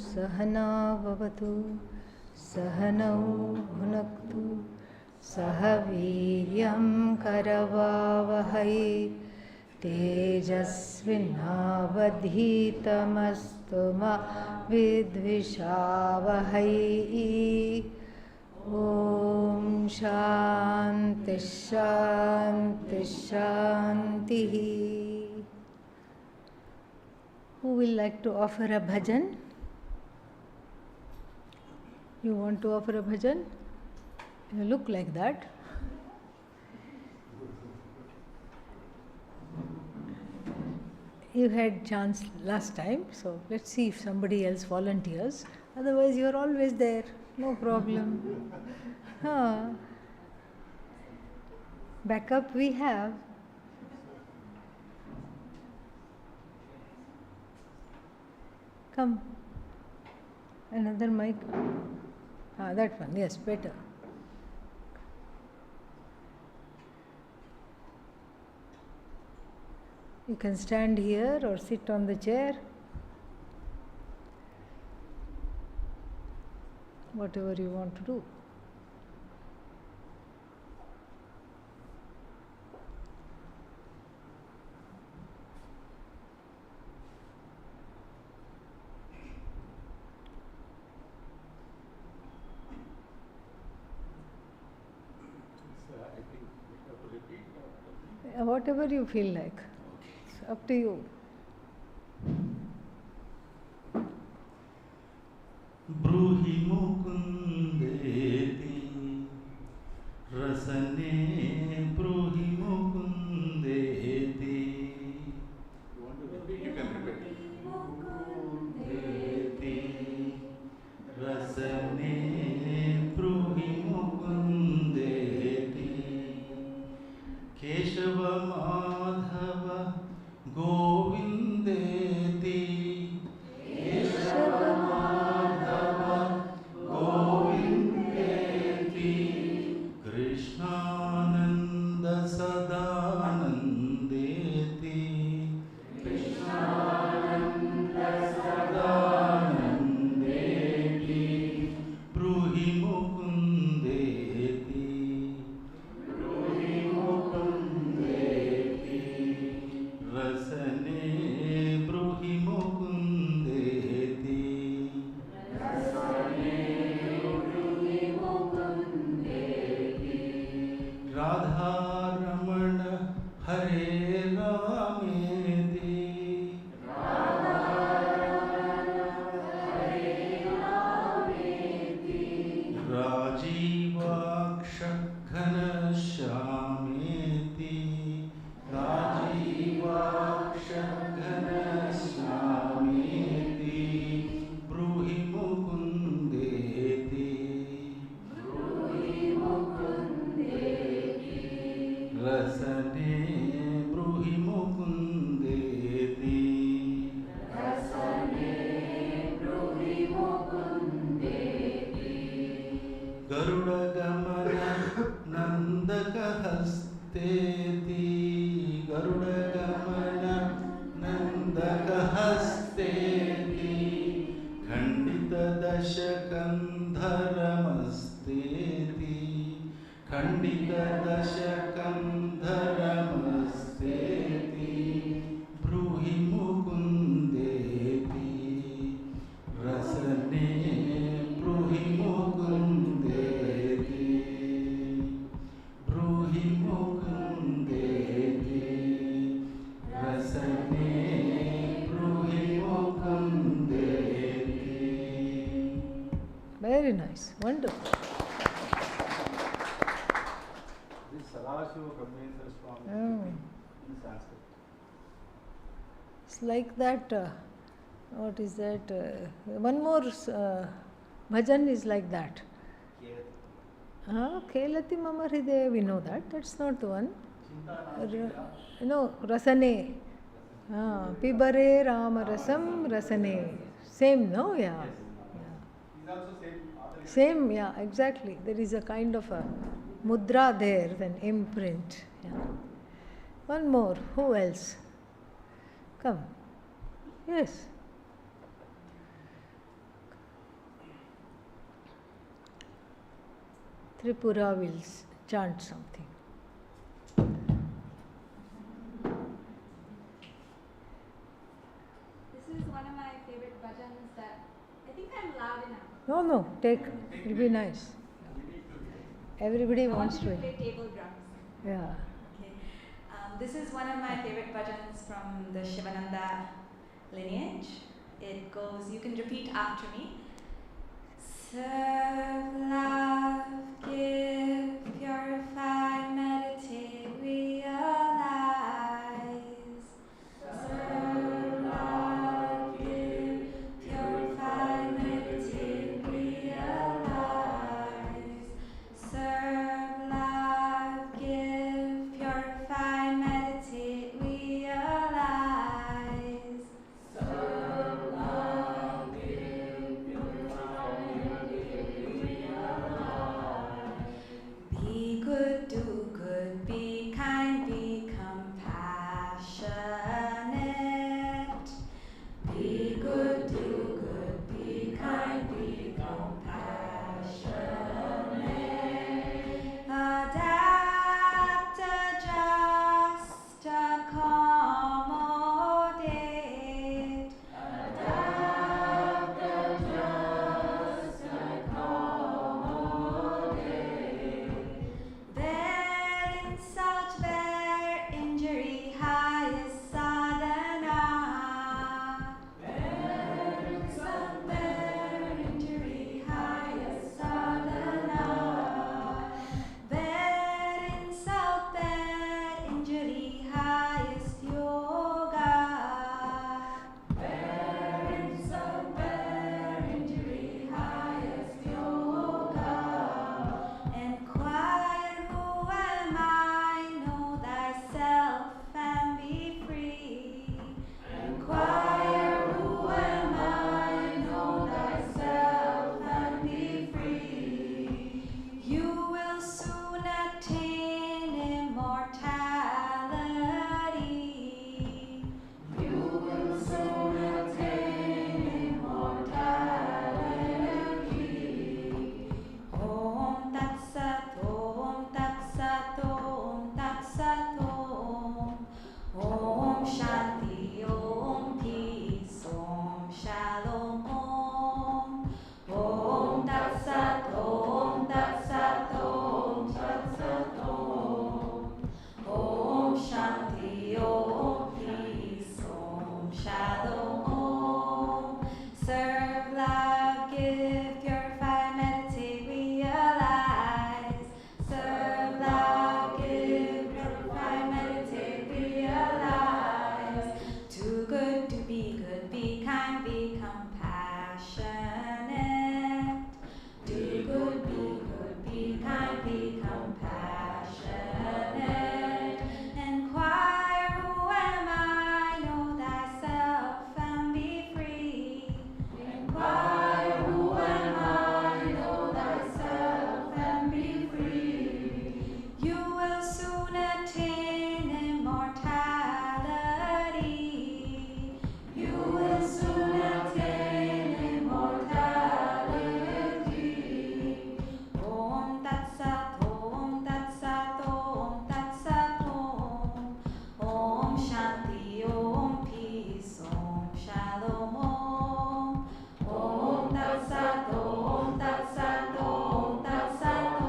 सहना भवतु सहनौ भुनक्तु सह वीर्यं करवावहै तेजस्विनावधीतमस्तु मा विद्विषावहै ॐ शान्ति शान्ति शान्तिः. Who will like to offer a bhajan? You want to offer a bhajan? You look like that. You had chance last time, so let's see if somebody else volunteers. Otherwise, you are always there. No problem. Backup we have. Come. Another mic. That one. Yes, better. You can stand here or sit on the chair. Whatever you want to do. Whatever you feel like. It's up to you. Bruhi mukundeti rasane bruhi mukundeti. You want to repeat? You can repeat. Mukundeti rasane bruhi mukundeti Keshava Madhava Govindeti Keshava Madhava Govindeti Krishnananda Sadanandeti Krishnananda Sadanandeti Bruhi Mukundeti Bruhi Mukundeti Rasane Bruhi Mukundeti Rasane Bruhi Mukundeti Radha Ramana Hare Rameti Radha Ramana Hare Rameti Rajivaksha Ghanashyameti Rajivaksha Ghanashyameti Bruhi Mukundeti Bruhi Mukundeti Rasane Bruhi Mukundeti Rasane Bruhi Mukundeti Garuda Gamana Nandaka Hasteti Garuda Gamana Nandaka Hasteti Khandita Dashakandharamasteti Khandita Dashakandharamasteti Bruhi Mukundeti Rasane Bruhi Mukundeti Bruhi Mukundeti Rasane Bruhi Mukundeti. Very nice. Wonderful. This Sadashiva Brahmendra Swami Oh. in Sanskrit. It's like that. What is that? One more bhajan is like that. Kelati Mama Hridaya, we know that. That's not the one. No, Rasane. Pibare Rama Rasam Rasane. Same, no? Yeah. He's also same. Same, yeah, exactly. There is a kind of a mudra there, an imprint. Yeah. One more. Who else? Come. Yes. Tripura will chant something. This is one of my favorite bhajans that I think I'm loud enough. No, take. It'll be nice. Everybody I wants want you to. to play table drums. Yeah. Okay. This is one of my favorite bhajans from the Shivananda lineage. It goes, you can repeat after me. Serve, love, give, purify, meditate, realize. Serve, love, give, purify, meditate, realize. Serve, love, give, purify, meditate, realize. Serve, love, give, purify, meditate, realize. Be good, do good, be kind, be compassionate. Be good, do good, be kind, be compassionate. Adapt, adjust, accommodate. Adapt, adjust, accommodate. Bear insult, bear injury, highest sadhana. Bear insult, bear injury, highest sadhana. Bear insult, bear injury, highest yoga. Bear insult, bear injury, highest yoga. Enquire who am I, know thyself and be free. Enquire who am I, know thyself and be free. You will soon attain immortality. You will soon attain immortality. Om Tat Sat, Om Tat Sat, Om Tat Sat, Om Shanti, Om Peace, Om Shalom, Om Tat Sat, Om Tat Sat, Om Tat Sat, Om Shanti, Om Peace, Om Shalom. Serve, love, give, purify, meditate, realize. Serve, love, give, purify, meditate, realize. Do good, to be good, be kind, be compassionate. Do good, be kind, be compassionate. Enquire who am I, know thyself and be free. Enquire who am I, know thyself and be free. You will soon attain immortality. You will soon attain immortality. Om Tat Sat, Om Tat Sat, Om Tat Sat, Om Shanti, Om Peace, Om Shalom, Om Tat Sat, Om Tat Sat, Om Tat Sat,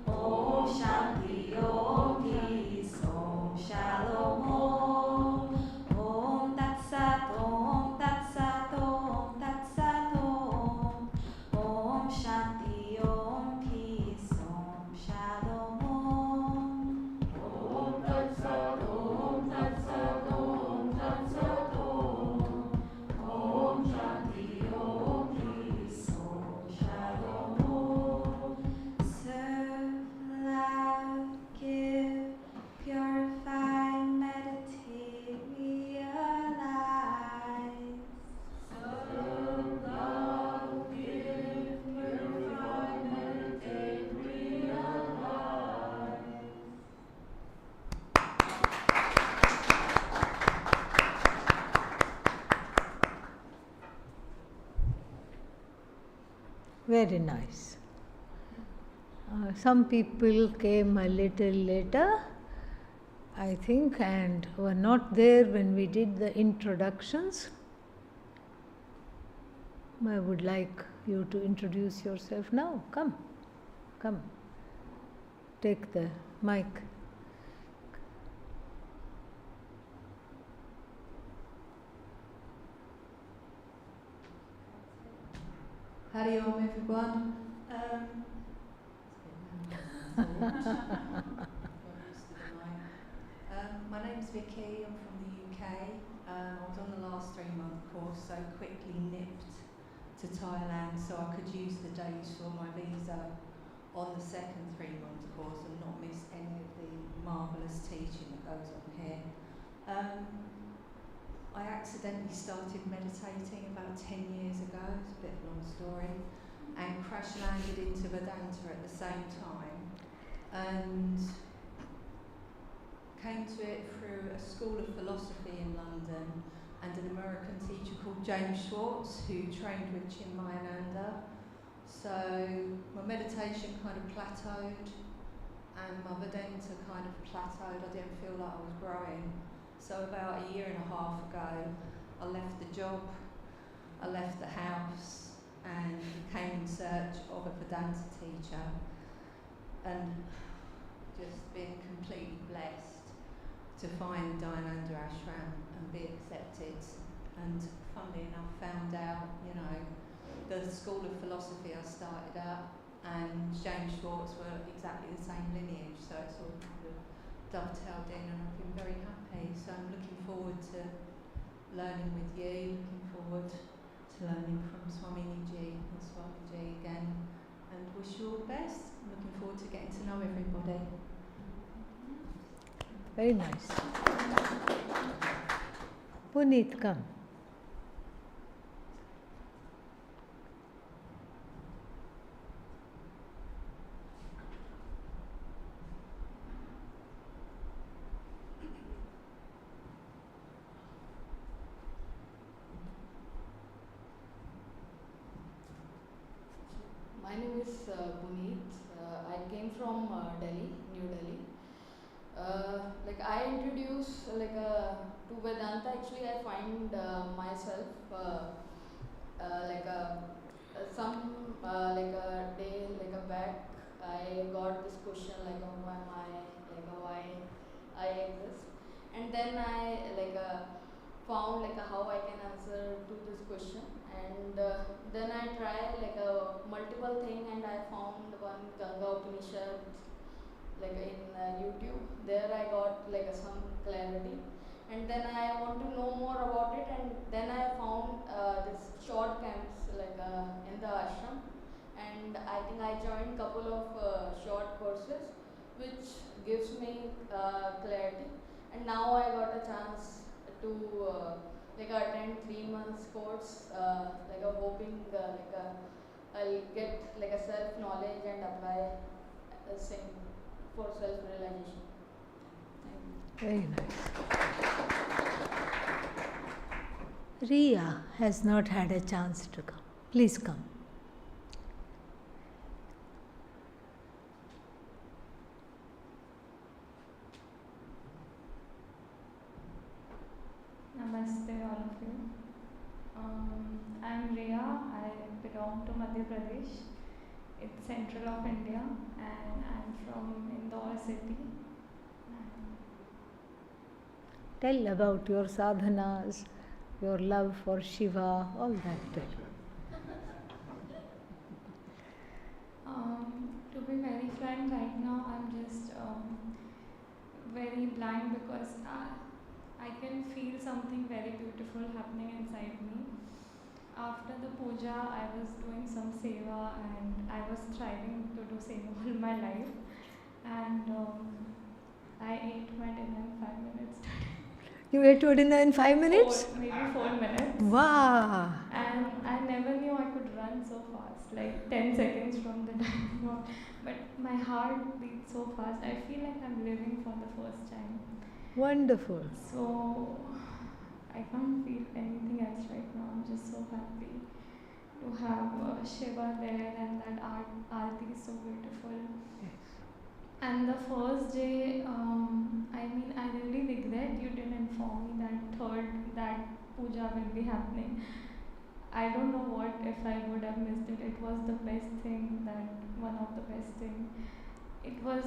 Om Shanti, Om Peace, Om Shalom, Om Tat Sat, Om Tat Sat, Om Tat Sat, Om Shanti, Om Peace, Om Shalom. Om Tat Sat, Om Tat Sat, Om Tat Sat, Om Shanti, Om Peace, Om Shalom. Serve, love, give, purify, meditate, realize. Serve, love, give, purify, meditate, realize. Very nice. Some people came a little later, I think, and were not there when we did the introductions. I would like you to introduce yourself now. Come. Take the mic. Hari Om, everyone. My name's Vicky, I'm from the UK. I was on the last 3-month course, so quickly nipped to Thailand so I could use the days for my visa on the second 3-month course and not miss any of the marvellous teaching that goes on here. I accidentally started meditating about 10 years ago, it's a bit of a long story, and crash landed into Vedanta at the same time, and came to it through a school of philosophy in London and an American teacher called James Schwartz who trained with Symbolism. So my meditation kind of plateaued and my Vedanta kind of plateaued. I didn't feel like I was growing. So about 1.5 years ago, I left the job, I left the house and came in search of a Vedanta teacher, and just been completely blessed to find Dayananda Ashram and be accepted. And funnily enough, found out, the school of philosophy I started at and James Schwartz were exactly the same lineage, so it's all kind of dovetailed in, and I've been very happy. So I'm looking forward to learning with you, looking forward to learning from Swamiji and Swamiji again, and wish you all the best. I'm looking forward to getting to know everybody. Very nice. Puneet, come. My name is Puneet. I came from Delhi, New Delhi. I introduce to Vedanta. Actually, I find myself a day back. I got this question who am I, why I exist, and then I found how I can answer to this question, and then I try multiple thing, and I found one Ganga Upanishad in YouTube. There I got some clarity, and then I want to know more about it, and then I found this short camps in the ashram, and I think I joined couple of short courses which gives me clarity, and now I got a chance to attend 3 months course, hoping I'll get a self knowledge and apply the same for self-realization. Thank you. Very nice. Riya has not had a chance to come. Please come. Namaste, all of you. I'm Riya. I belong to Madhya Pradesh. It's central of India, and I'm from Indore city. Tell about your sadhanas, your love for Shiva, all that. Tell. To be very frank, right now I'm just very blind because I can feel something very beautiful happening inside me. After the puja, I was doing some seva, and I was striving to do seva all my life. And I ate my dinner in 5 minutes. You ate your dinner in 5 minutes? Maybe 4 minutes. Wow! And I never knew I could run so fast, 10 seconds from the time. But my heart beats so fast. I feel like I'm living for the first time. Wonderful. So I can't feel anything else right now. I'm just so happy to have Shiva there, and that Aarti is so beautiful. And the first day, I really regret you didn't inform me that puja will be happening. I don't know what if I would have missed it. It was the best thing, one of the best thing. It was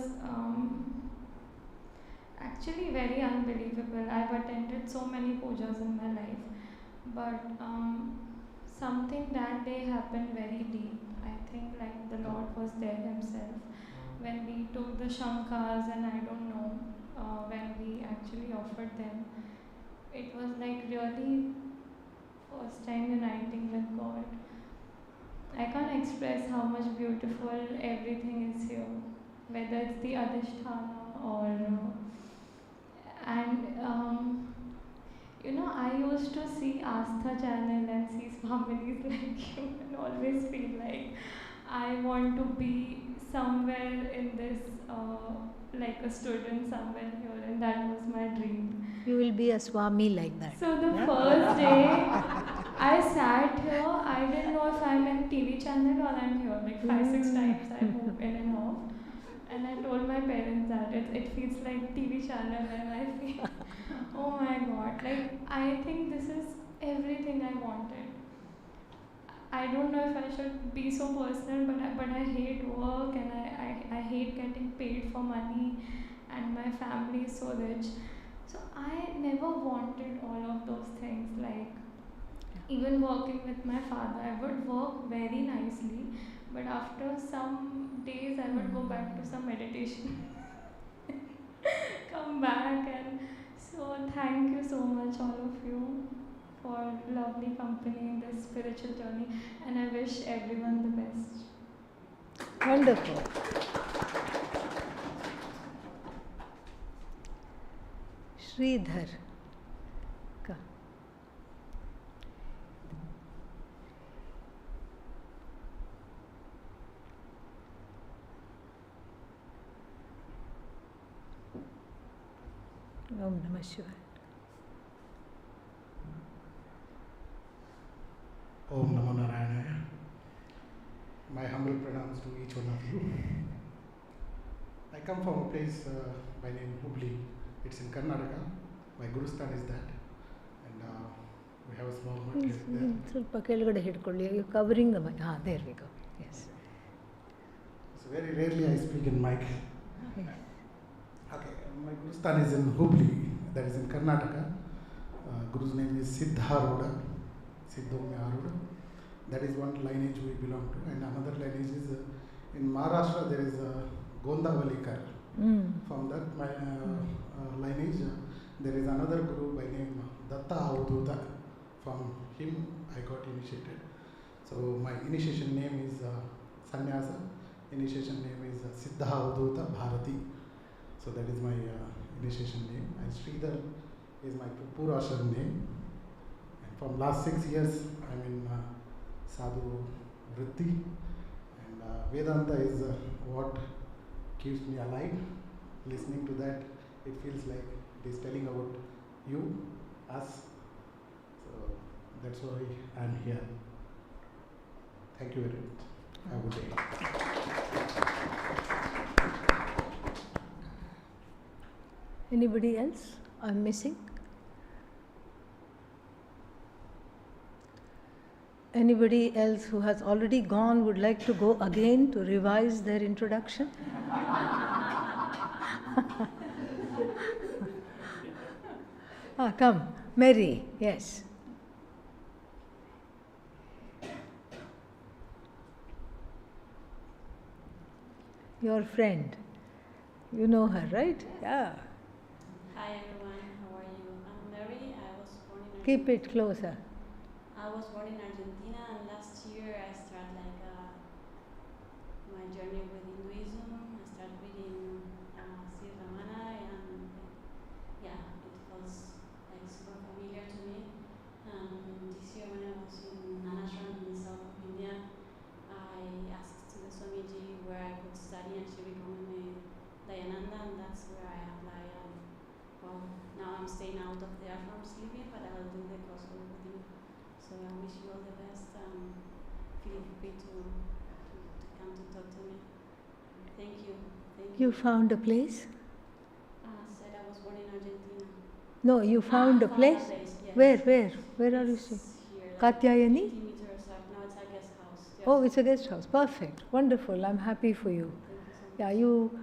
actually very unbelievable. I've attended so many pujas in my life, but something that day happened very deep. I think like the Lord was there himself when we took the Shankars, and I don't know, when we actually offered them. It was like really first time uniting with God. I can't express how much beautiful everything is here, whether it's the Adhisthana or I used to see Astha channel and see families like you and always feel like I want to be somewhere in this, like a student somewhere here, and that was my dream. You will be a Swami like that. So the first day I sat here, I didn't know if I'm in TV channel or I'm here. Like 5-6 times I moved in and off. And I told my parents that it feels like TV channel, and I feel, oh my God, like I think this is everything I wanted. I don't know if I should be so personal, but I hate work, and I hate getting paid for money, and my family is so rich. So I never wanted all of those things. Like even working with my father, I would work very nicely, but after some days I would go back to some meditation, come back. And so thank you so much all of you for lovely company in this spiritual journey, and I wish everyone the best. Wonderful. Sridhar. Ka. Om Namah Shivaya. Om Namo Narayana. My humble pranams to each one of you. I come from a place by name Hubli. It's in Karnataka. My Gurusthan is that. And we have a small place there. ಸ್ವಲ್ಪ ಕೆಳಗಡೆ ಹಿಡ್ಕೊಳ್ಳಿ. You're covering the mic. There we go. Yes. So very rarely I speak in mic. Okay, my Gurusthan is in Hubli, that is in Karnataka. Guru's name is Siddharuda. Siddhomaruda. That is one lineage we belong to. And another lineage is in Maharashtra, there is Gondavalikar. From that lineage, there is another guru by name Datta Avadhuta. From him I got initiated. So my initiation name is Sannyasa. Initiation name is Siddha Avadhuta Bharati. So that is my initiation name. And Sridhar is my Purashar name. And from last 6 years, I'm in Sadhu Vritti. And Vedanta is what keeps me alive. Listening to that, it feels like it is telling about you, us. So that's why I'm here. Thank you very much. Have a good day. Anybody else I'm missing? Anybody else who has already gone would like to go again to revise their introduction? Come, Mary, yes. Your friend. You know her, right? Yeah. Hi everyone, how are you? I'm Mary. I was born in Keep Argentina. it closer. I was born in Argentina, and last year I started my journey with Hinduism. I started reading Sri Ramana, and yeah, it feels like super familiar to me. This year when I was in an ashram in the south of India, I asked to the Swamiji where I could study, and she recommended me Dayananda, and that's where I apply. Well, now I'm staying out of the ashram sleeping, but I'll do the crossover with you. So I wish you all the best. Feel in You found a place? said I was born in Argentina. No, you found a place? Yes. Where are you It's staying? here, like Katyayani? 50 meters up. Now it's a guest house. Oh, it's a guest house. Perfect. Wonderful. I'm happy for you. Thank you so much. Yeah, you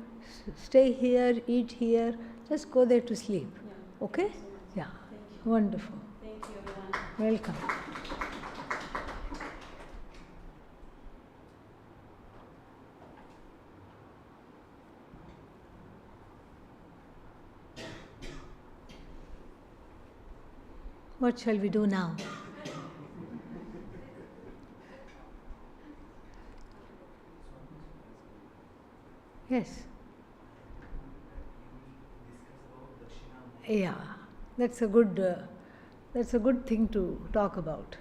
stay here, eat here, just go there to sleep. Yeah. Okay? Thank you so much. Yeah. Thank you. Wonderful. Thank you, everyone. Welcome. What shall we do now? Yes. Yeah, that's a good thing to talk about.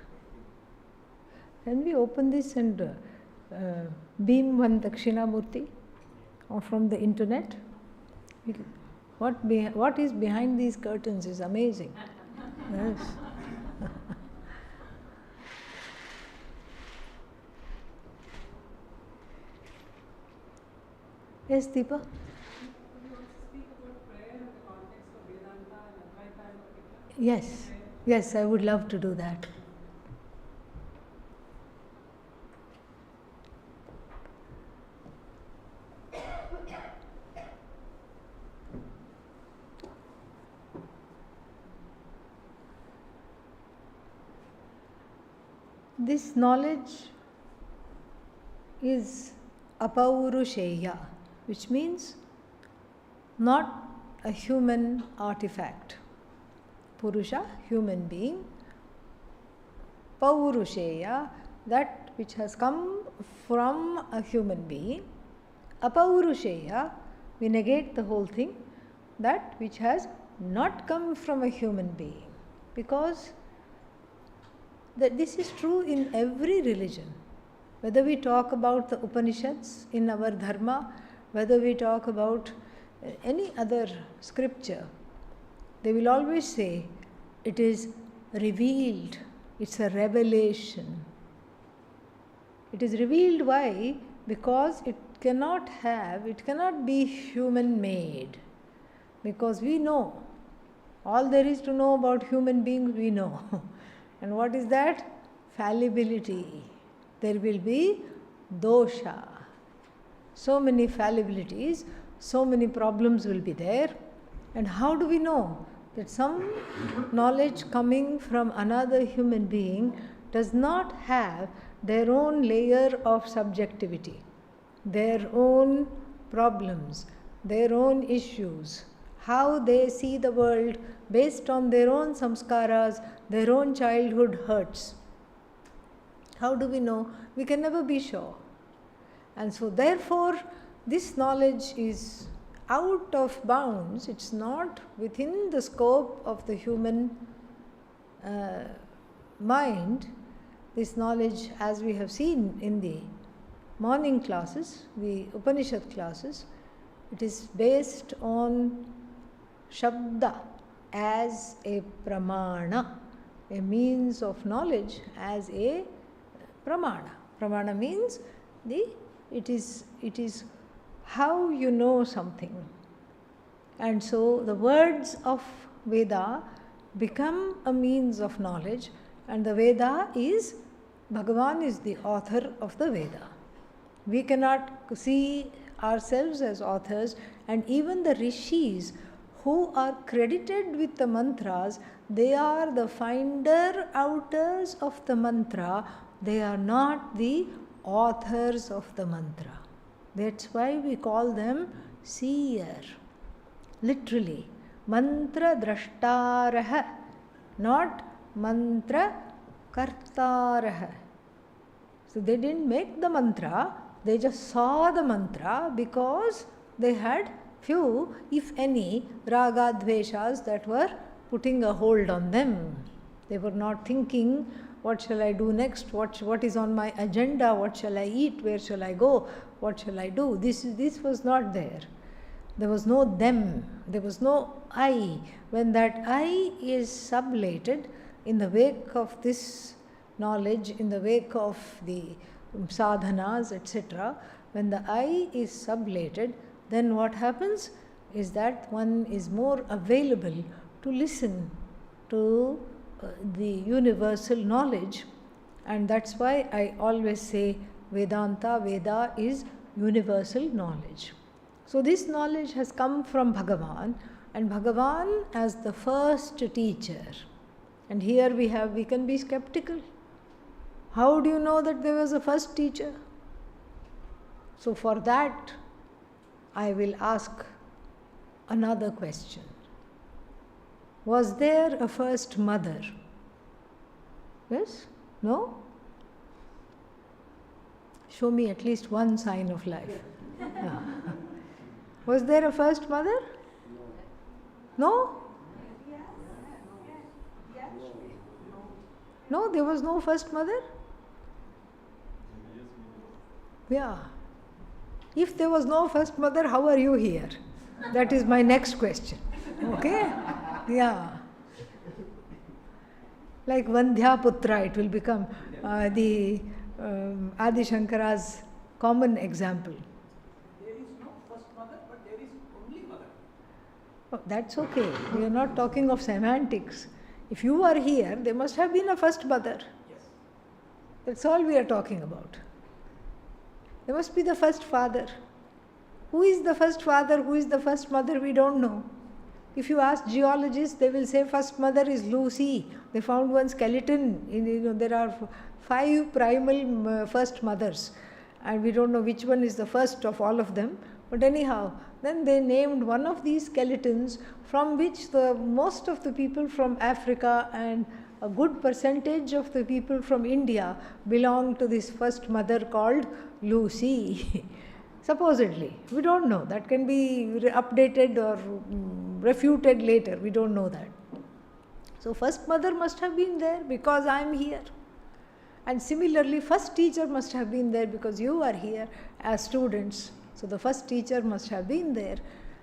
Can we open this and beam one Dakshinamurti from the internet? What is behind these curtains is amazing. Yes. Yes, Deepa? You want to speak about prayer in the context of Vedanta and Advaita in particular? Yes, I would love to do that. This knowledge is apaurusheya, which means not a human artifact. Purusha, human being. Paurusheya, that which has come from a human being. Apaurusheya, we negate the whole thing, that which has not come from a human being. Because this is true in every religion. Whether we talk about the Upanishads in our dharma, whether we talk about any other scripture, they will always say it is revealed, it's a revelation. It is revealed why? Because it cannot be human made. Because we know, all there is to know about human beings we know. And what is that? Fallibility. There will be dosha. So many fallibilities, so many problems will be there. And how do we know that some knowledge coming from another human being does not have their own layer of subjectivity, their own problems, their own issues, how they see the world based on their own samskaras, their own childhood hurts? How do we know? We can never be sure. And so therefore, this knowledge is out of bounds. It's not within the scope of the human mind. This knowledge, as we have seen in the morning classes, the Upanishad classes, it is based on Shabda as a pramana, a means of knowledge as a pramana. Pramana means it is how you know something. And so the words of Veda become a means of knowledge, and the Veda is, Bhagavan is the author of the Veda. We cannot see ourselves as authors, and even the rishis who are credited with the mantras, they are the finder outers of the mantra, they are not the authors of the mantra. That's why we call them seer. Literally, mantra drashtarah, not mantra kartarah. So they didn't make the mantra, they just saw the mantra because they had few, if any, raga dveshas that were putting a hold on them. They were not thinking, what shall I do next? What is on my agenda? What shall I eat? Where shall I go? What shall I do? This was not there. There was no them. There was no I. When that I is sublated in the wake of this knowledge, in the wake of the sadhanas, etc., when the I is sublated, then what happens is that one is more available to listen to the universal knowledge. And that's why I always say Vedanta, Veda is universal knowledge. So this knowledge has come from Bhagavan, and Bhagavan as the first teacher. And here we can be skeptical. How do you know that there was a first teacher? So for that, I will ask another question. Was there a first mother? Yes? No? Show me at least one sign of life. Yeah. Was there a first mother? No? No, there was no first mother? Yeah. If there was no first mother, how are you here? That is my next question. Okay? Yeah. Like Vandhya Putra, it will become the Adi Shankara's common example. There is no first mother, but there is only mother. Oh, that's okay. We are not talking of semantics. If you are here, there must have been a first mother. Yes. That's all we are talking about. There must be the first father. Who is the first father? Who is the first mother? We don't know. If you ask geologists, they will say first mother is Lucy. They found one skeleton. There are 5 primal first mothers, and we don't know which one is the first of all of them. But anyhow, then they named one of these skeletons from which most of the people from Africa and a good percentage of the people from India belong to this first mother called Lucy. Supposedly. We don't know. That can be updated or refuted later. We don't know that. So first mother must have been there because I am here. And similarly, first teacher must have been there because you are here as students. So the first teacher must have been there.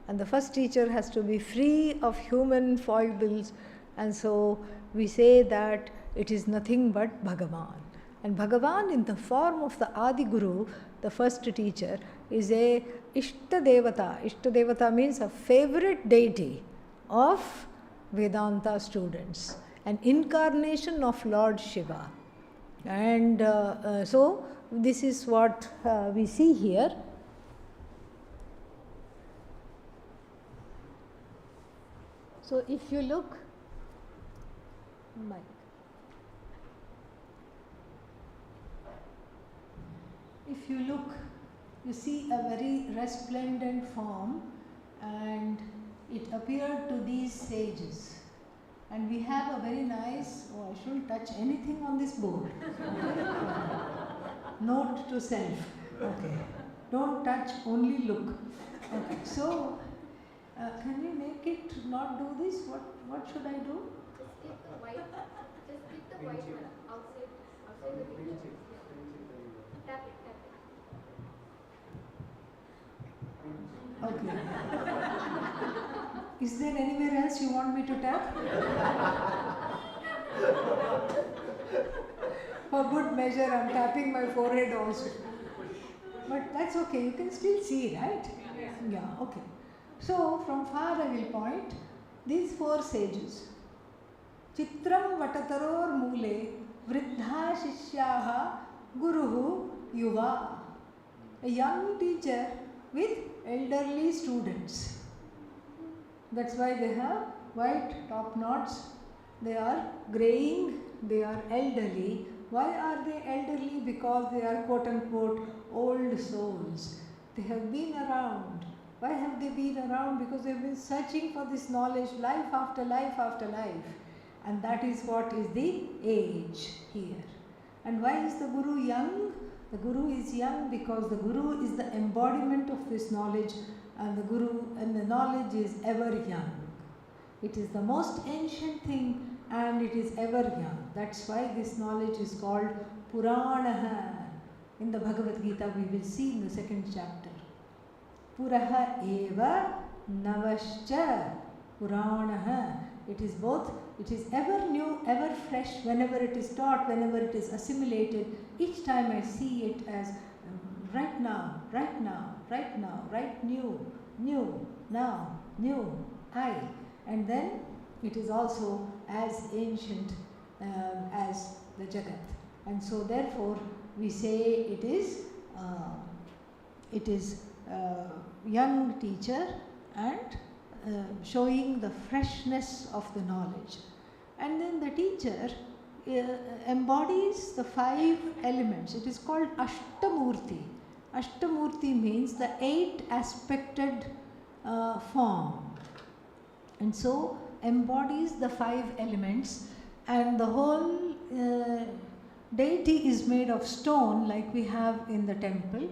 And the first teacher has to be free of human foibles. And so we say that it is nothing but Bhagavan. And Bhagavan in the form of the Adi Guru, the first teacher, is a Ishta Devata. Ishta Devata means a favorite deity of Vedanta students, an incarnation of Lord Shiva. And so this is what we see here. So if you look, Mike. If you look, you see a very resplendent form, and it appeared to these sages. And we have a very nice, I shouldn't touch anything on this board. Note to self. Okay. Don't touch, only look. Okay. So, can we make it not do this? What should I do? Just keep the white one outside the picture. Tap it. Okay. Is there anywhere else you want me to tap? For good measure, I'm tapping my forehead also. But that's okay, you can still see, right? Yeah, okay. So, from far I will point these 4 sages. Chitram Vatataror Mule Vriddha Shishyaha Guruhu Yuva. A young teacher with elderly students. That's why they have white top knots. They are graying, they are elderly. Why are they elderly? Because they are quote unquote old souls. They have been around. Why have they been around? Because they have been searching for this knowledge life after life after life. And that is what is the age here. And why is the Guru young? The Guru is young because the Guru is the embodiment of this knowledge, and the Guru and the knowledge is ever young. It is the most ancient thing and it is ever young. That's why this knowledge is called Puranaha. In the Bhagavad Gita we will see in the 2nd chapter. Puraha eva navascha Puranaha. It is both, it is ever new, ever fresh, whenever it is taught, whenever it is assimilated. Each time I see it as right now, right new, new, now, new, I. And then it is also as ancient as the Jagat. And so therefore we say it is young teacher and showing the freshness of the knowledge. And then the teacher embodies the 5 elements. It is called Ashtamurti. Ashtamurti means the 8 aspected form. And so embodies the 5 elements, and the whole deity is made of stone like we have in the temple.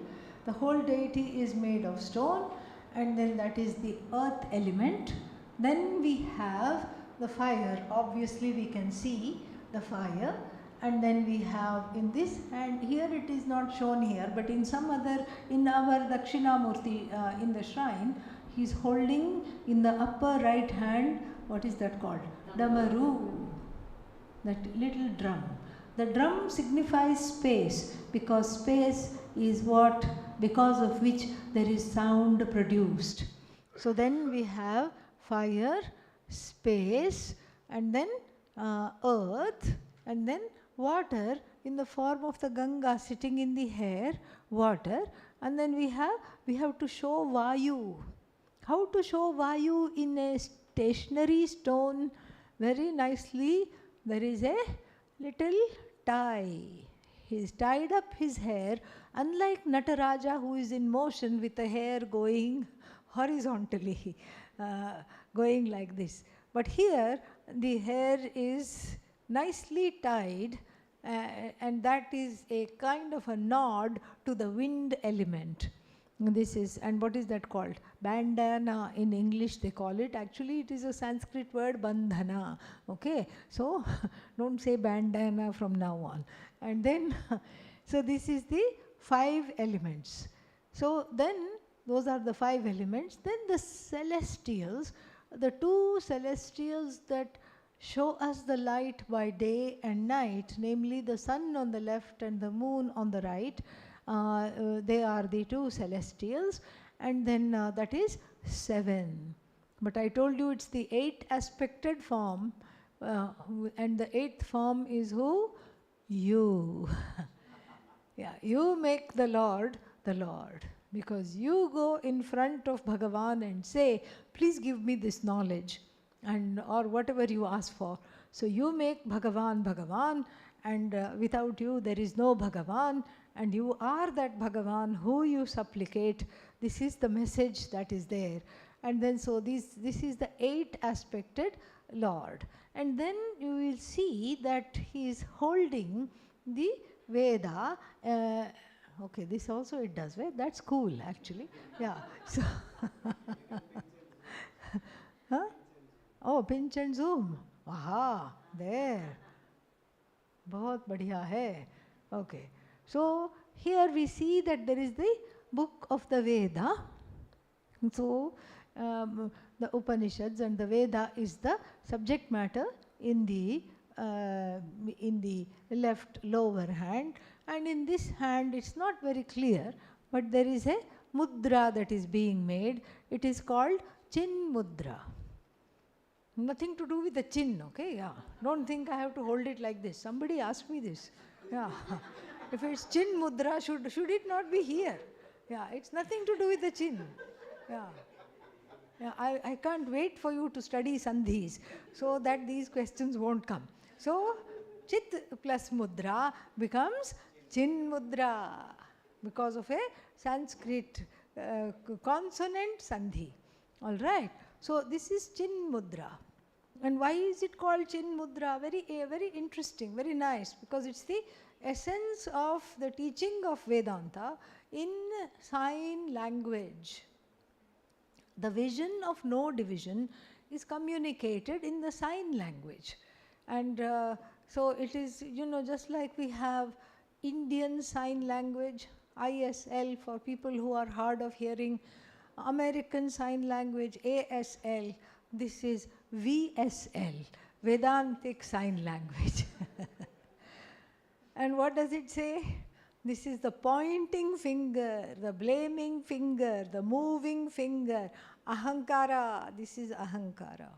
The whole deity is made of stone, and then that is the earth element. Then we have the fire. Obviously we can see the fire. And then we have in this hand, here it is not shown here, but in some other, in our Dakshinamurti in the shrine, he is holding in the upper right hand, what is that called? Damaru, that little drum. The drum signifies space, because space is what, because of which there is sound produced. So then we have fire, space, and then earth, and then water in the form of the Ganga sitting in the hair, water, and then we have to show Vayu. How to show Vayu in a stationary stone? Very nicely, there is a little tie. He's tied up his hair, unlike Nataraja, who is in motion with the hair going horizontally, going like this. But here the hair is nicely tied, and that is a kind of a nod to the wind element. This is, and what is that called? Bandana in English they call it. Actually it is a Sanskrit word, bandhana. Okay, so don't say bandana from now on. And then, so this is the 5 elements. So then, those are the 5 elements. Then the celestials, the 2 celestials that show us the light by day and night, namely the sun on the left and the moon on the right, they are the 2 celestials, and then that is 7. But I told you it's the 8 aspected form, and the 8th form is who? You. Yeah, you make the Lord, because you go in front of Bhagavan and say, please give me this knowledge, and or whatever you ask for. So you make Bhagavan Bhagavan, and without you there is no Bhagavan, and you are that Bhagavan who you supplicate. This is the message that is there. And then so this is the 8 aspected Lord. And then you will see that he is holding the Veda. Okay, this also it does, right? That's cool actually. Yeah. So huh? Oh, pinch and zoom. Aha, there. Bahut badhiya hai. Okay. So here we see that there is the book of the Veda. So the Upanishads and the Veda is the subject matter in the left lower hand, and in this hand it's not very clear, but there is a mudra that is being made. It is called Chin Mudra. Nothing to do with the chin, okay? Yeah. Don't think I have to hold it like this. Somebody asked me this. Yeah. If it's Chin Mudra, should it not be here? Yeah, it's nothing to do with the chin. Yeah. Yeah, I can't wait for you to study Sandhis so that these questions won't come. So, Chit plus Mudra becomes Chin Mudra because of a Sanskrit consonant Sandhi. All right. So, this is Chin Mudra. And why is it called Chin Mudra? Very interesting, very nice, because it's the essence of the teaching of Vedanta in sign language. The vision of no division is communicated in the sign language. And so it is, just like we have Indian Sign Language, ISL for people who are hard of hearing, American Sign Language, ASL, this is VSL, Vedantic Sign Language. And what does it say? This is the pointing finger, the blaming finger, the moving finger. Ahankara, this is ahankara.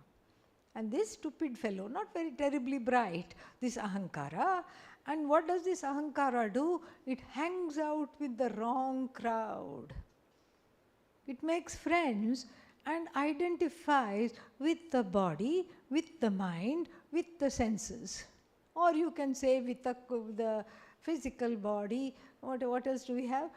And this stupid fellow, not very terribly bright, this ahankara. And what does this ahankara do? It hangs out with the wrong crowd. It makes friends and identifies with the body, with the mind, with the senses. Or you can say with the physical body. What else do we have?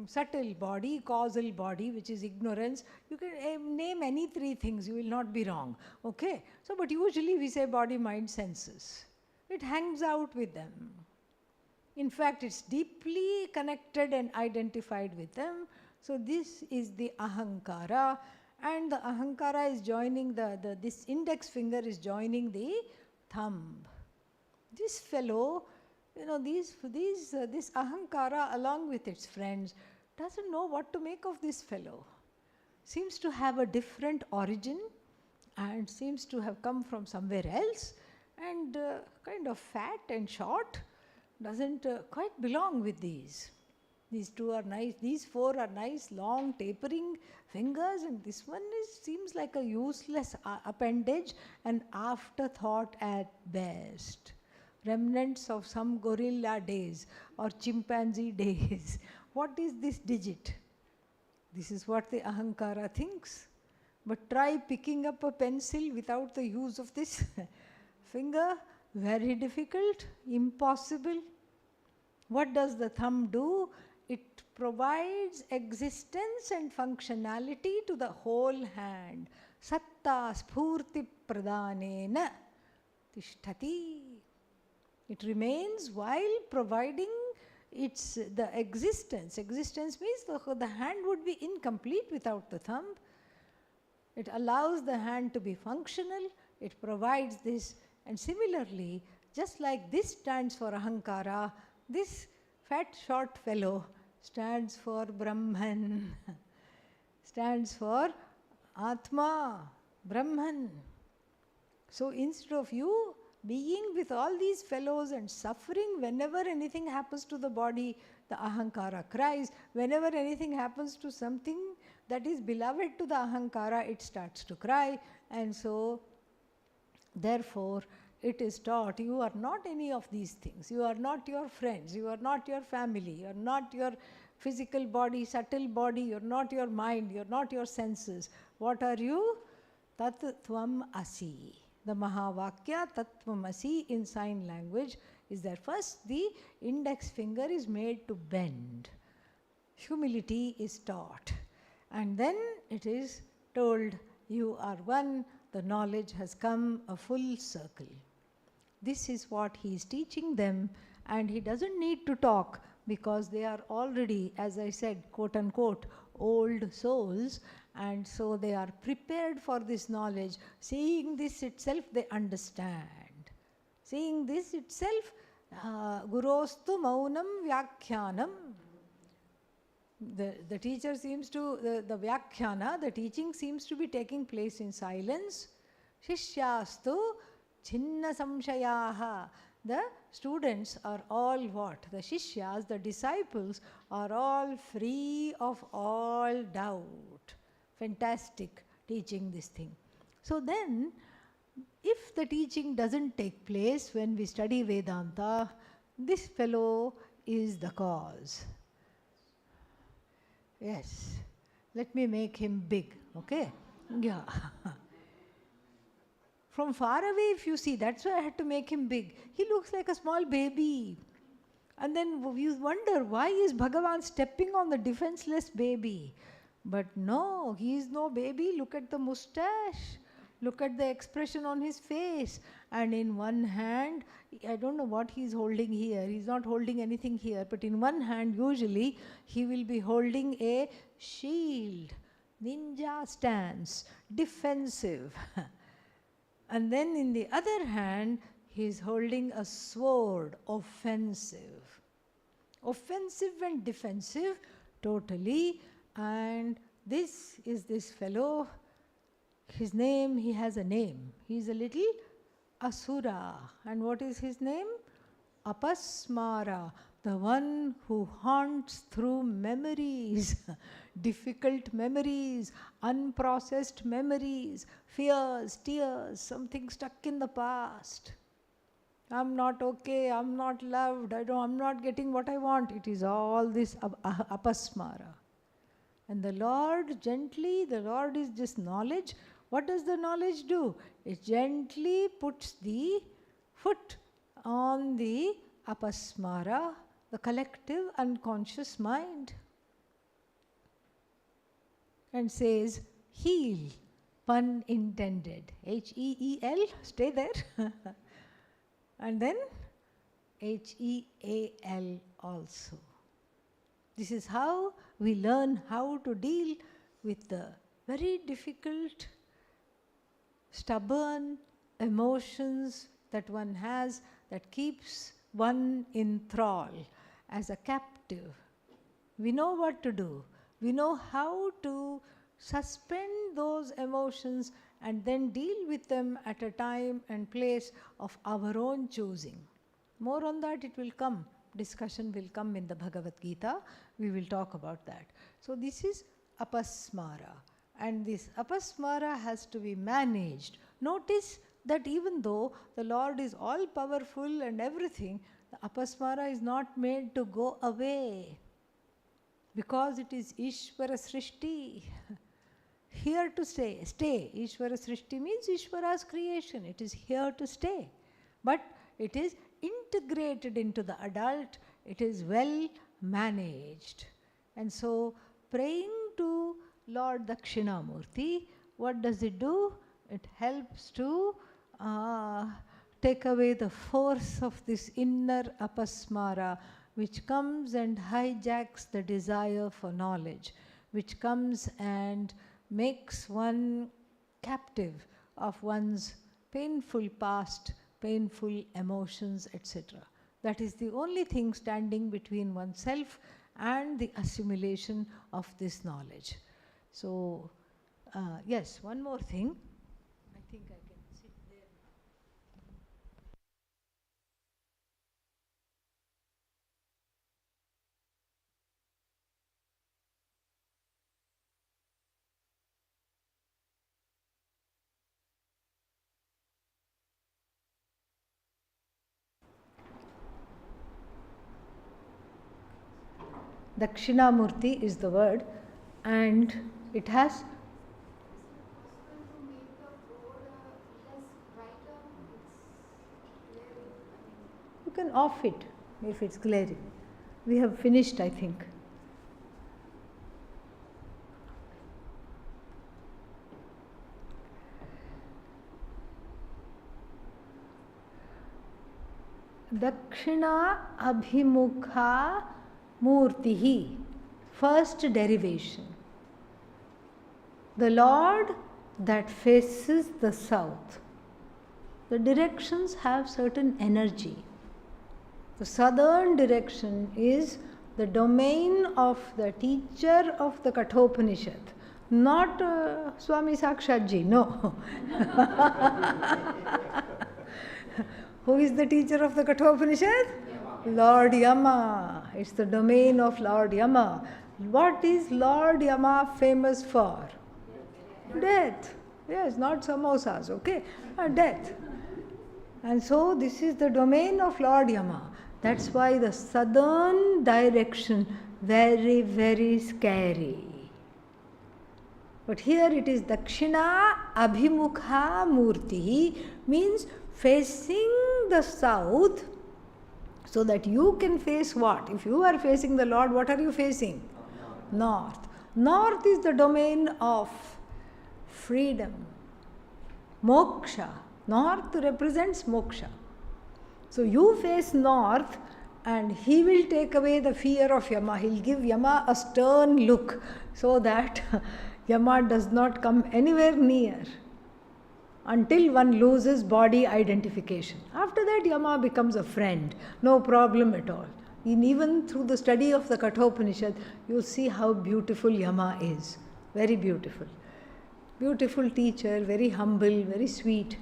Subtle body, causal body, which is ignorance. You can name any three things, you will not be wrong. Okay? So, but usually we say body, mind, senses. It hangs out with them. In fact, it's deeply connected and identified with them. So, this is the ahankara, and the ahankara is joining this index finger is joining the thumb. This fellow, this ahankara along with its friends doesn't know what to make of this fellow. Seems to have a different origin and seems to have come from somewhere else, and kind of fat and short, doesn't quite belong with these. These two are nice, these four are nice, long, tapering fingers, and this one seems like a useless appendage, an afterthought at best. Remnants of some gorilla days or chimpanzee days. What is this digit? This is what the ahankara thinks. But try picking up a pencil without the use of this finger. Very difficult, impossible. What does the thumb do? It provides existence and functionality to the whole hand. Satta spurti pradhanena tishtati. It remains while providing the existence. Existence means the hand would be incomplete without the thumb. It allows the hand to be functional. It provides this. And similarly, just like this stands for ahankara, this fat short fellow stands for Brahman, stands for Atma, Brahman. So instead of you being with all these fellows and suffering whenever anything happens to the body, the ahankara cries. Whenever anything happens to something that is beloved to the ahankara, it starts to cry. And so, therefore, it is taught, you are not any of these things. You are not your friends. You are not your family. You are not your physical body, subtle body. You are not your mind. You are not your senses. What are you? Tat Tvam Asi. The Mahavakya Tattvam Asi in sign language is there. First, the index finger is made to bend. Humility is taught. And then it is told, you are one. The knowledge has come a full circle. This is what he is teaching them, and he doesn't need to talk because they are already, as I said, quote unquote, old souls, and so they are prepared for this knowledge. Seeing this itself, they understand. Seeing this itself, gurostu maunam vyakhyanam. The teacher seems to, the vyakhyana, the teaching seems to be taking place in silence. Shishyastu chinna samshayaha. The students are all what? The shishyas, the disciples, are all free of all doubt. Fantastic teaching this thing. So then, if the teaching doesn't take place when we study Vedanta, this fellow is the cause. Yes, let me make him big, okay? Yeah. From far away, if you see, that's why I had to make him big. He looks like a small baby. And then you wonder, why is Bhagavan stepping on the defenseless baby? But no, he is no baby. Look at the mustache. Look at the expression on his face. And in one hand, I don't know what he's holding here. He's not holding anything here. But in one hand, usually, he will be holding a shield. Ninja stance. Defensive. And then in the other hand, he is holding a sword. Offensive. Offensive and defensive, totally. And this is this fellow. His name, he has a name. He is a little asura. And what is his name? Apasmara. the one who haunts through memories, difficult memories, unprocessed memories, fears, tears, something stuck in the past. I'm not okay, I'm not loved, I'm not getting what I want. It is all this apasmara. And the Lord gently, the Lord is just knowledge. What does the knowledge do? It gently puts the foot on the apasmara, the collective unconscious mind, and says, heal, pun intended. H-E-E-L, stay there. And then H-E-A-L also. This is how we learn how to deal with the very difficult, stubborn emotions that one has, that keeps one in thrall as a captive. We know what to do. We know how to suspend those emotions and then deal with them at a time and place of our own choosing. More on that it will come. Discussion will come in the Bhagavad Gita. We will talk about that. So this is apasmara. And this apasmara has to be managed. Notice that even though the Lord is all powerful and everything, the apasmara is not made to go away, because it is Ishvara Srishti, here to stay. Ishvara Srishti means Ishvara's creation. It is here to stay. But it is integrated into the adult. It is well managed. And so praying to Lord Dakshinamurti, what does it do? It helps to take away the force of this inner apasmara, which comes and hijacks the desire for knowledge, which comes and makes one captive of one's painful past, painful emotions, etc. That is the only thing standing between oneself and the assimilation of this knowledge. So, yes, one more thing. I think I can sit there. Dakshinamurti is the word, and it has you can off it if it's glaring. We have finished, I think. Dakshina abhimukha murtihi, first derivation. The Lord that faces the south. The directions have certain energy. The southern direction is the domain of the teacher of the Kathopanishad, not Swami Sakshatji, no. Who is the teacher of the Kathopanishad? Lord Yama. It's the domain of Lord Yama. What is Lord Yama famous for? Death. Yes, not samosas, okay? Death. And so this is the domain of Lord Yama. That's why the southern direction, very, very scary. But here it is Dakshina Abhimukha Murti, means facing the south, so that you can face what? If you are facing the Lord, what are you facing? North. North is the domain of freedom. Moksha. North represents moksha. So you face north and he will take away the fear of Yama. He'll give Yama a stern look so that Yama does not come anywhere near until one loses body identification. After that, Yama becomes a friend, no problem at all. Even through the study of the Kathopanishad, you'll see how beautiful Yama is. Very beautiful. Beautiful teacher, very humble, very sweet.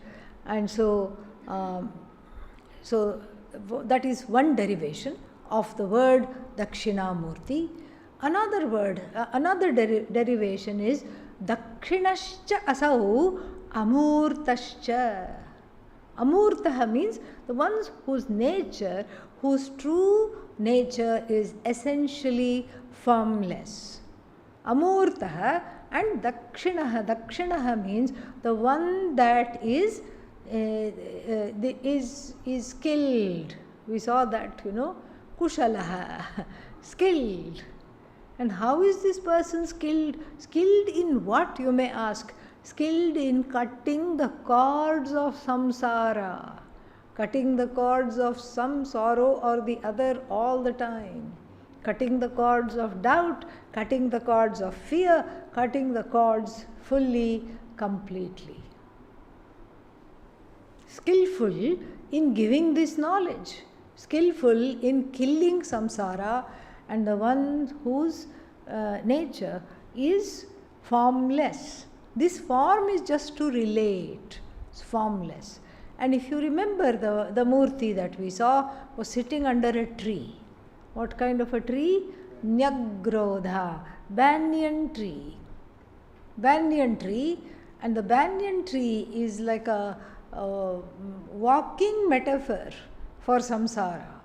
And so that is one derivation. of the word Dakshinamurti. Another word, another derivation is Dakshinascha asau amurtascha. Amurtaha means the ones whose nature, whose true nature is essentially formless. Amurtaha and Dakshinaha. Dakshinaha means the one that is skilled. We saw that, Kushalaha, skilled. And how is this person skilled? Skilled in what, you may ask? Skilled in cutting the cords of samsara, cutting the cords of some sorrow or the other all the time, cutting the cords of doubt, cutting the cords of fear, cutting the cords fully, completely. Skillful in giving this knowledge, skillful in killing samsara, and the one whose nature is formless. This form is just to relate, it's formless. And if you remember, the Murti that we saw was sitting under a tree. What kind of a tree? Nyagrodha, banyan tree. Banyan tree, and the banyan tree is like a walking metaphor for samsara.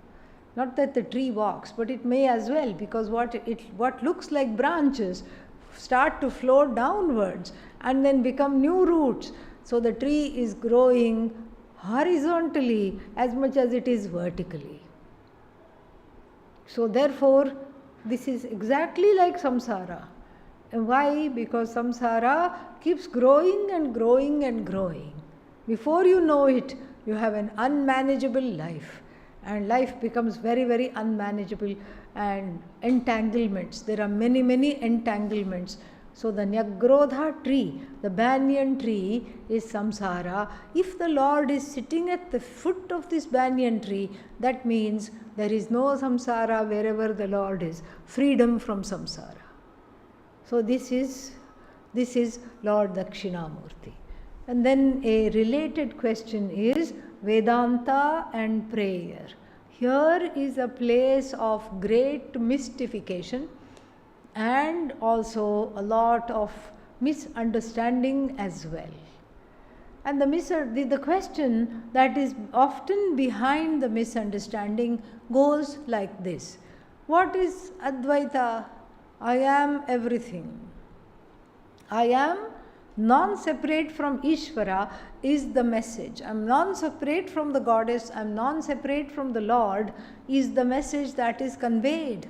Not that the tree walks, but it may as well, because what looks like branches start to flow downwards and then become new roots. So the tree is growing horizontally as much as it is vertically. So therefore, this is exactly like samsara. And why? Because samsara keeps growing and growing and growing. Before you know it, you have an unmanageable life. And life becomes very, very unmanageable, and entanglements. There are many, many entanglements. So the Nyagrodha tree, the banyan tree, is samsara. If the Lord is sitting at the foot of this banyan tree, that means there is no samsara wherever the Lord is. Freedom from samsara. So this is Lord Dakshinamurti. And then a related question is Vedanta and prayer. Here is a place of great mystification and also a lot of misunderstanding as well. And the question that is often behind the misunderstanding goes like this. What is Advaita? I am everything. I am non-separate from Ishvara is the message. I am non-separate from the goddess, I am non-separate from the Lord is the message that is conveyed.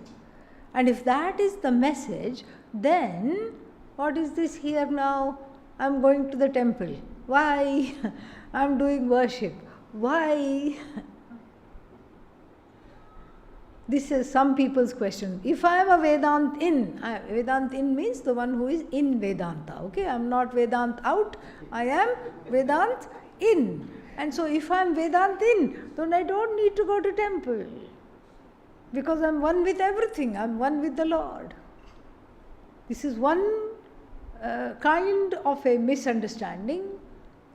And if that is the message, then what is this here now? I am going to the temple. Why? I am doing worship. Why? This is some people's question. If I am a Vedant in means the one who is in Vedanta. Okay, I am not Vedant out, I am Vedant in. And so if I am Vedant in, then I don't need to go to temple. Because I am one with everything, I am one with the Lord. This is one kind of a misunderstanding.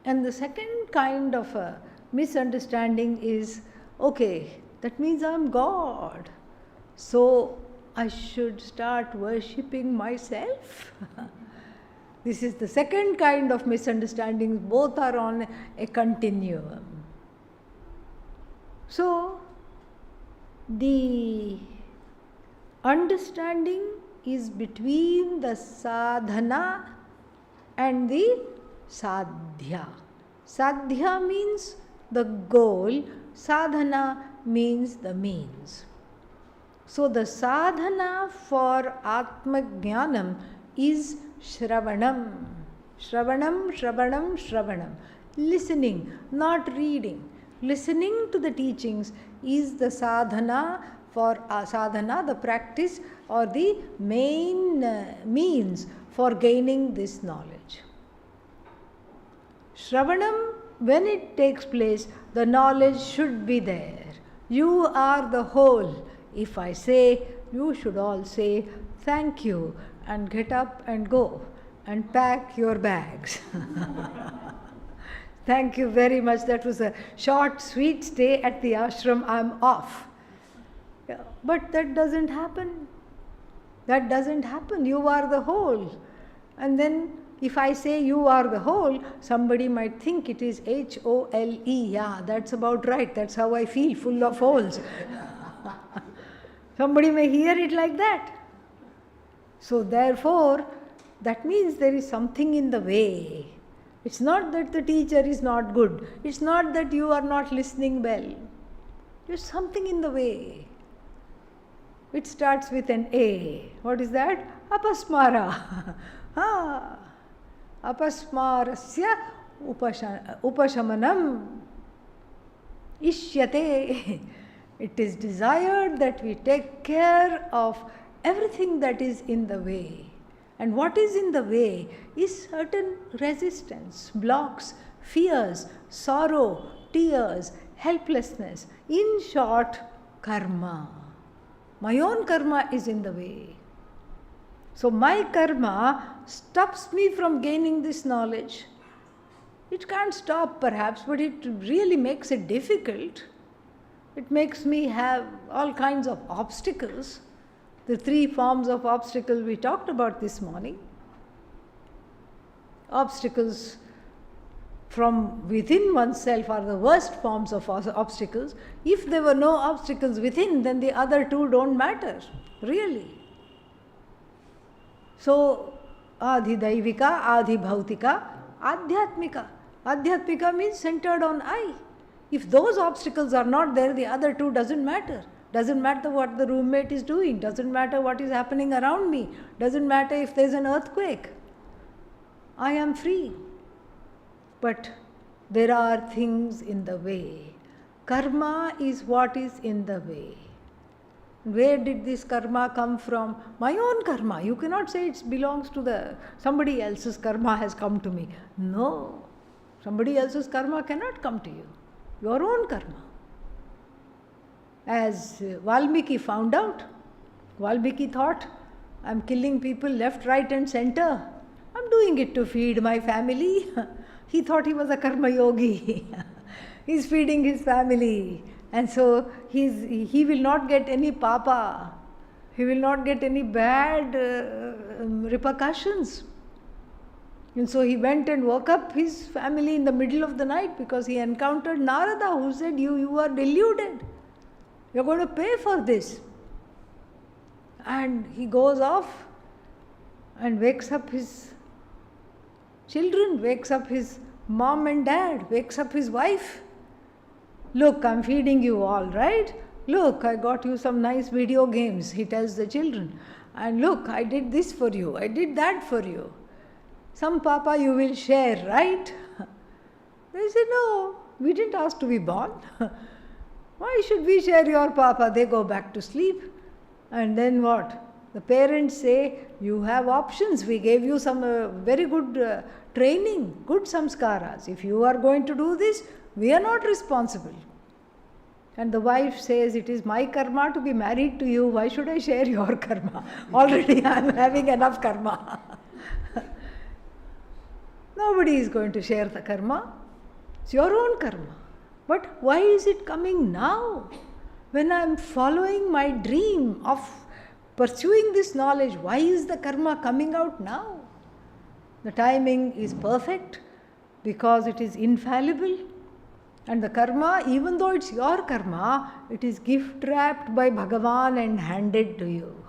And the second kind of a misunderstanding is, okay, that means I am God. So I should start worshipping myself. This is the second kind of misunderstanding. Both are on a continuum. So the understanding is between the sadhana and the sadhya. Sadhya means the goal, sadhana means the means. So the sadhana for Atma Jnanam is Shravanam. Shravanam, Shravanam, Shravanam. Listening, not reading. Listening to the teachings is the sadhana for sadhana, the practice or the main means for gaining this knowledge. Shravanam, when it takes place, the knowledge should be there. You are the whole. If I say, you should all say thank you and get up and go and pack your bags. Thank you very much. That was a short, sweet stay at the ashram. I'm off. Yeah, but that doesn't happen. That doesn't happen. You are the whole. And then if I say you are the whole, somebody might think it is H-O-L-E. Yeah, that's about right. That's how I feel, full of holes. Somebody may hear it like that. So therefore, that means there is something in the way. It's not that the teacher is not good. It's not that you are not listening well. There's something in the way. It starts with an A. What is that? Apasmara. Apasmarasya upashamanam ishyate. It is desired that we take care of everything that is in the way. And what is in the way is certain resistance, blocks, fears, sorrow, tears, helplessness. In short, karma. My own karma is in the way. So my karma stops me from gaining this knowledge. It can't stop perhaps, but it really makes it difficult. It makes me have all kinds of obstacles. The 3 forms of obstacle we talked about this morning. Obstacles from within oneself are the worst forms of obstacles. If there were no obstacles within, then the other 2 don't matter, really. So, Adhi Daivika, Adhi Bhautika, Adhyatmika. Adhyatmika means centered on I. If those obstacles are not there, the other 2 doesn't matter. Doesn't matter what the roommate is doing, doesn't matter what is happening around me, doesn't matter if there's an earthquake. I am free. But there are things in the way. Karma is what is in the way. Where did this karma come from? My own karma. You cannot say it belongs to somebody else's karma has come to me. No. Somebody else's karma cannot come to you. Your own karma. As Valmiki found out, Valmiki thought, I'm killing people left, right and center. I'm doing it to feed my family. He thought he was a karma yogi. He's feeding his family. And so he will not get any papa. He will not get any bad repercussions. And so he went and woke up his family in the middle of the night because he encountered Narada, who said, you are deluded. You're going to pay for this. And he goes off and wakes up his children, wakes up his mom and dad, wakes up his wife. Look, I'm feeding you all, right? Look, I got you some nice video games, he tells the children. And look, I did this for you, I did that for you. Some papa you will share, right? They say, no, we didn't ask to be born. Why should we share your papa? They go back to sleep. And then what? The parents say, you have options. We gave you some very good training, good samskaras. If you are going to do this, we are not responsible. And the wife says, it is my karma to be married to you. Why should I share your karma? Already I am having enough karma. Nobody is going to share the karma. It's your own karma. But why is it coming now? When I am following my dream of pursuing this knowledge, why is the karma coming out now? The timing is perfect because it is infallible. And the karma, even though it's your karma, it is gift wrapped by Bhagavan and handed to you.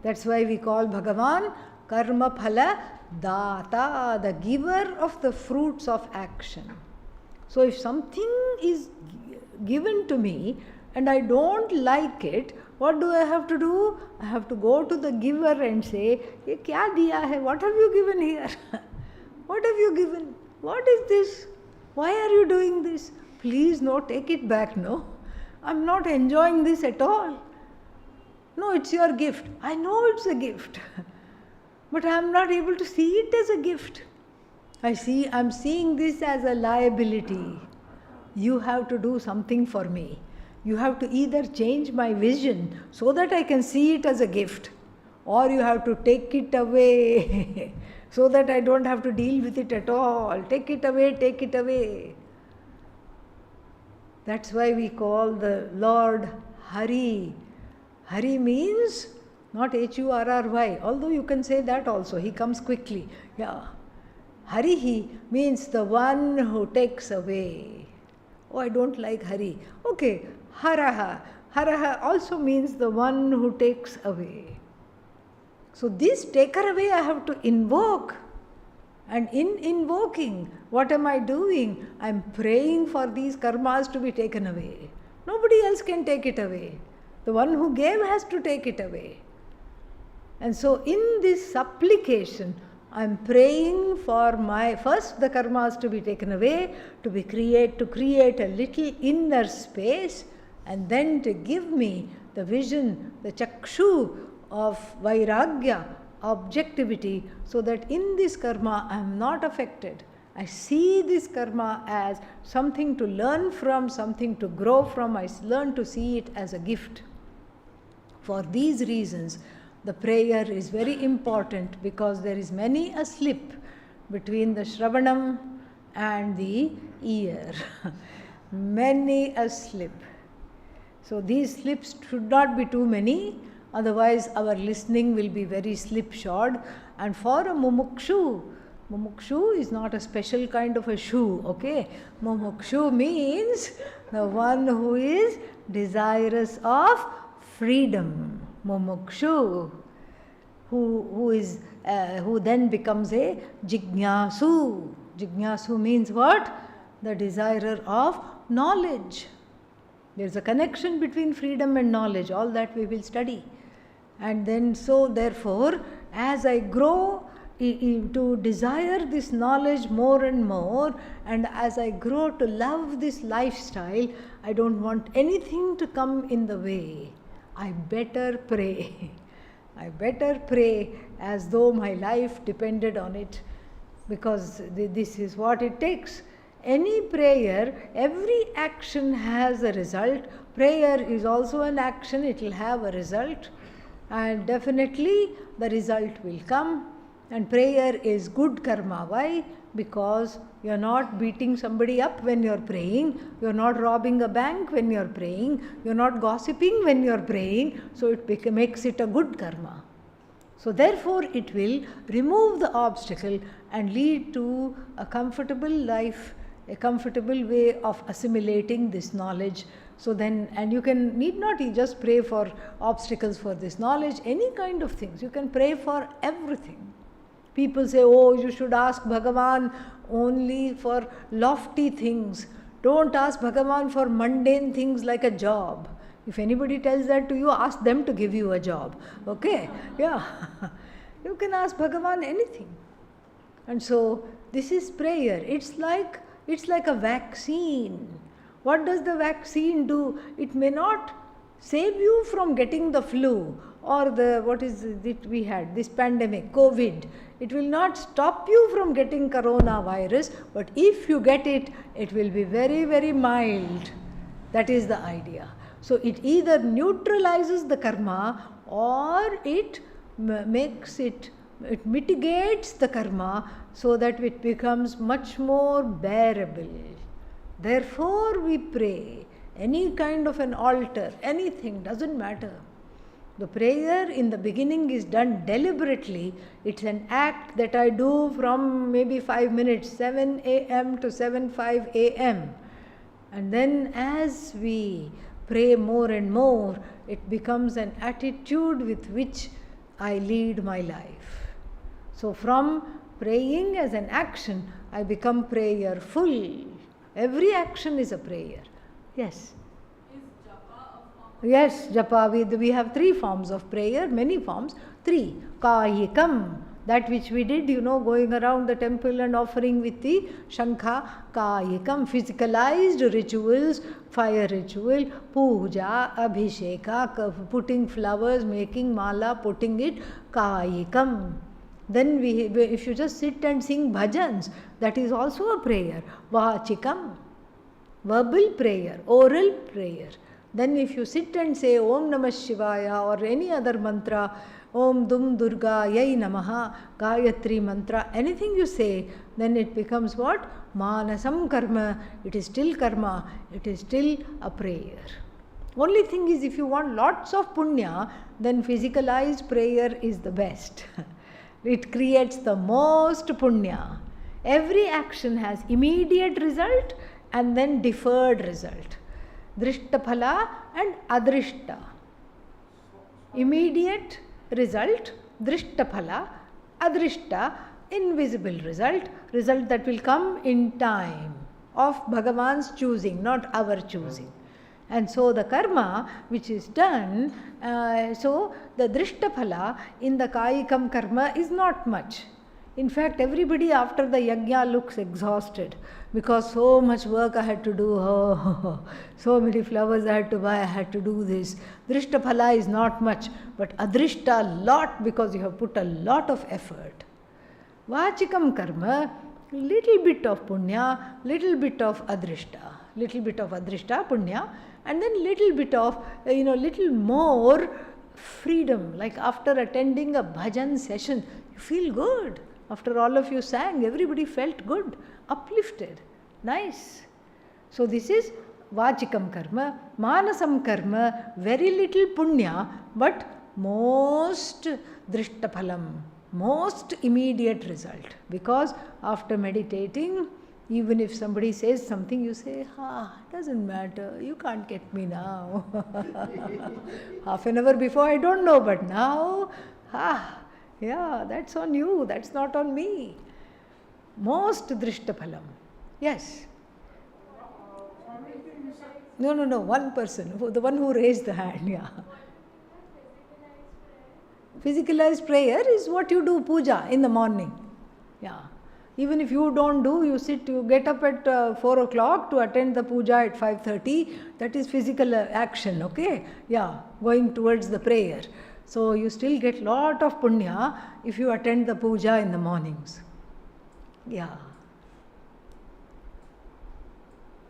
That's why we call Bhagavan Karma Phala Data, the giver of the fruits of action. So if something is given to me and I don't like it, what do I have to do? I have to go to the giver and say, "Ye kya diya hai? What have you given here? What have you given? What is this? Why are you doing this? Please, no, take it back, no. I'm not enjoying this at all. No, it's your gift. I know it's a gift. But I'm not able to see it as a gift. I'm seeing this as a liability. You have to do something for me. You have to either change my vision so that I can see it as a gift, or you have to take it away so that I don't have to deal with it at all. Take it away, take it away. That's why we call the Lord Hari. Hari means not Hurry, although you can say that also. He comes quickly. Yeah. Harihi means the one who takes away. Oh, I don't like Hari. Okay. Haraha. Haraha also means the one who takes away. So this taker away I have to invoke. And in invoking, what am I doing? I am praying for these karmas to be taken away. Nobody else can take it away. The one who gave has to take it away. And so in this supplication, I am praying for my first the karmas to be taken away, to create a little inner space, and then to give me the vision, the chakshu of vairagya, objectivity, so that in this karma I am not affected. I see this karma as something to learn from, something to grow from. I learn to see it as a gift. For these reasons, the prayer is very important, because there is many a slip between the Shravanam and the ear. Many a slip. So these slips should not be too many, otherwise our listening will be very slipshod. And for a mumukshu is not a special kind of a shoe, okay? Mumukshu means the one who is desirous of freedom. Mumukshu, who then becomes a jignasu. Jignasu means what? The desirer of knowledge. There is a connection between freedom and knowledge. All that we will study. And then so therefore, as I grow to desire this knowledge more and more, and as I grow to love this lifestyle, I don't want anything to come in the way. I better pray. I better pray as though my life depended on it, because this is what it takes. Any prayer, every action has a result. Prayer is also an action, it will have a result, and definitely the result will come. And prayer is good karma. Why? Because you are not beating somebody up when you are praying, you are not robbing a bank when you are praying, you are not gossiping when you are praying, so it makes it a good karma. So therefore it will remove the obstacle and lead to a comfortable life, a comfortable way of assimilating this knowledge. So then, and you need not just pray for obstacles for this knowledge, any kind of things. You can pray for everything. People say, oh, you should ask Bhagavan only for lofty things. Don't ask Bhagavan for mundane things like a job. If anybody tells that to you, ask them to give you a job. Okay? Yeah. You can ask Bhagavan anything. And so, this is prayer. It's like a vaccine. What does the vaccine do? It may not save you from getting the flu or we had, this pandemic, COVID. It will not stop you from getting coronavirus, but if you get it, it will be very, very mild. That is the idea. So it either neutralizes the karma or it mitigates the karma so that it becomes much more bearable. Therefore we pray. Any kind of an altar, anything, doesn't matter. The prayer in the beginning is done deliberately. It's an act that I do from maybe 5 minutes, 7 a.m. to 7:05 a.m. And then as we pray more and more, it becomes an attitude with which I lead my life. So from praying as an action, I become prayerful. Every action is a prayer. Yes. Yes, japa. We have 3 forms of prayer, many forms. 3. Kayikam, that which we did, going around the temple and offering with the shankha. Kayikam, physicalized rituals, fire ritual, puja, abhisheka, putting flowers, making mala, putting it. Kayikam. Then if you just sit and sing bhajans, that is also a prayer. Vachikam, verbal prayer, oral prayer. Then if you sit and say Om Namah Shivaya or any other mantra, Om Dum Durga Yai Namaha, Gayatri mantra, anything you say, then it becomes what? Manasam karma. It is still karma. It is still a prayer. Only thing is, if you want lots of punya, then physicalized prayer is the best. It creates the most punya. Every action has immediate result and then deferred result. Drishta phala and adrishta. Immediate result, drishta phala, adrishta, invisible result, result that will come in time of Bhagavan's choosing, not our choosing. And so the karma which is done, so the drishta phala in the kayikam karma is not much. In fact, everybody after the yajna looks exhausted because so much work I had to do, so many flowers I had to buy, I had to do this. Drishta phala is not much, but adrishta lot because you have put a lot of effort. Vachikam karma, little bit of punya, little bit of adrishta, punya, and then little bit of, little more freedom. Like after attending a bhajan session, you feel good. After all of you sang, everybody felt good, uplifted, nice. So this is vachikam karma. Manasam karma, very little punya, but most drishta phalam, most immediate result. Because after meditating, even if somebody says something, you say, doesn't matter, you can't get me now. Half an hour before, I don't know, but now, yeah, that's on you, that's not on me. Most drishta phalam. Yes. No, one person, the one who raised the hand, yeah. Physicalized prayer is what you do puja in the morning. Yeah. Even if you don't do, you get up at 4 o'clock to attend the puja at 5:30. That is physical action, okay? Yeah, going towards the prayer. So you still get lot of punya if you attend the puja in the mornings. Yeah.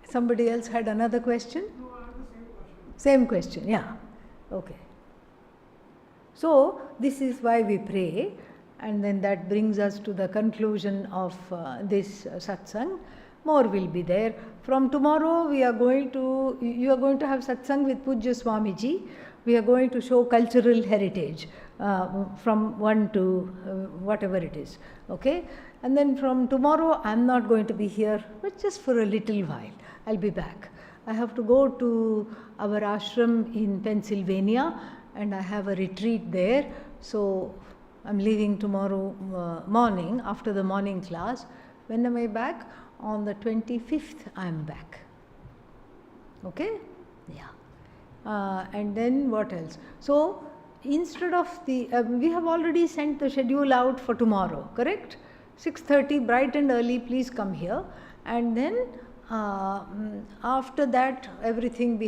Somebody else had another question? No, I have the same question. Same question, yeah. Okay. So this is why we pray, and then that brings us to the conclusion of this satsang. More will be there. From tomorrow you are going to have satsang with Pujya Swamiji. We are going to show cultural heritage from 1 to whatever it is. Okay? And then from tomorrow I am not going to be here, but just for a little while. I'll be back. I have to go to our ashram in Pennsylvania and I have a retreat there. So I'm leaving tomorrow morning after the morning class. When am I back? On the 25th I am back. Okay? Yeah. And then what else? So instead of we have already sent the schedule out for tomorrow, correct? 6:30, bright and early, please come here. And then after that, everything we have